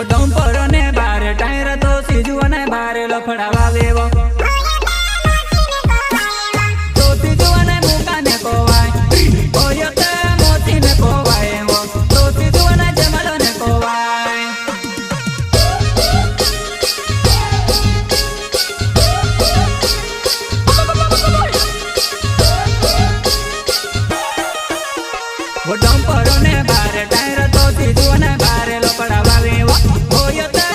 dumper ने बार tyre तो सीजू ने बार लफड़ावा वेवो तो सीजू ने मुका ने कोवाय ओयो ते मोती ने कोवाय वो तो सीजू ने जमलो ने कोवाय वो डंपर ने बार टायर तो सीजू ने बार लफड़ावा वेवो ओयो ते